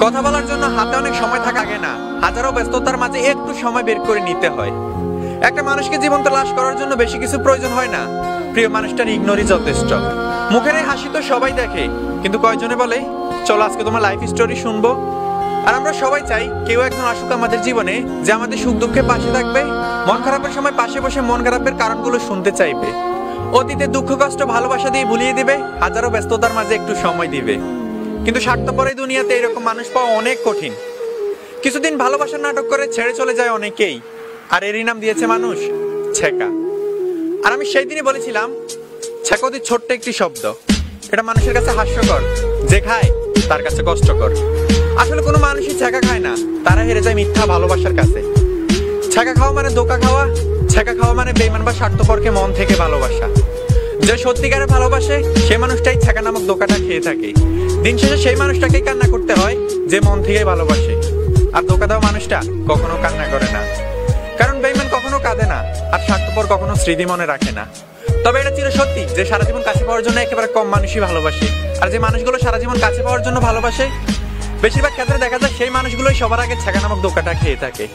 কথা বলার জন্য হাতে অনেক সময় থাকা লাগে না, হাজারো ব্যস্ততার মাঝে একটু সময় বের করে নিতে হয়। একটা মানুষকে জীবন্ত লাশ করার জন্য বেশি কিছু প্রয়োজন হয় না, প্রিয় মানুষটার ইগনোরই যথেষ্ট। মুখের এই হাসি তো সবাই দেখে, কিন্তু কয়জনে বলে চলো আজকে তোমার লাইফ স্টোরি শুনবো। আর আমরা সবাই চাই কেউ একজন আসুক আমাদের জীবনে, যে আমাদের সুখ দুঃখে পাশে থাকবে, মন খারাপের সময় পাশে বসে মন খারাপের কারণগুলো শুনতে চাইবে, অতীতে দুঃখ কষ্ট ভালোবাসা দিয়ে ভুলিয়ে দিবে, হাজারো ব্যস্ততার মাঝে একটু সময় দিবে। কিন্তু স্বার্থপর এই দুনিয়াতে এরকম মানুষ পাওয়া অনেক কঠিন। কিছুদিন ভালোবাসার নাটক করে ছেড়ে চলে যায় অনেকেই, আর এরই নাম দিয়েছে মানুষ ছেকা। আর আমি সেই দিনই বলেছিলাম ছেকা অতি ছোট্ট একটি শব্দ, এটা মানুষের কাছে হাস্যকর, যে খায় তার কাছে কষ্টকর। আসলে কোনো মানুষই ছেকা খায় না, তারা হেরে যায় মিথ্যা ভালোবাসার কাছে। ছেকা খাওয়া মানে ধোঁকা খাওয়া, ছেকা খাওয়া মানে বেঈমান বা স্বার্থপরকে মন থেকে ভালোবাসা। যে সত্যিকারে ভালোবাসে সেই মানুষটাই ছেকা নামক ধোঁকাটা খেয়ে থাকে। দিন শেষে সেই মানুষটাকেই কান্না করতে হয় যে মন থেকে ভালোবাসে, আর ধোঁকা দেওয়া মানুষটা কখনো কান্না করে না। কারণ বেঈমান কখনো কাঁদে না, আর স্বার্থপর কখনো স্মৃতি মনে রাখে না। তবে এটা চির সত্যি যে সারা জীবন কাছে পাওয়ার জন্য একেবারে কম মানুষই ভালোবাসে, আর যে মানুষগুলো সারা জীবন কাছে পাওয়ার জন্য ভালোবাসে বেশিরভাগ ক্ষেত্রে দেখা যায় সেই মানুষগুলোই সবার আগে ছেকা নামক ধোঁকাটা খেয়ে থাকে।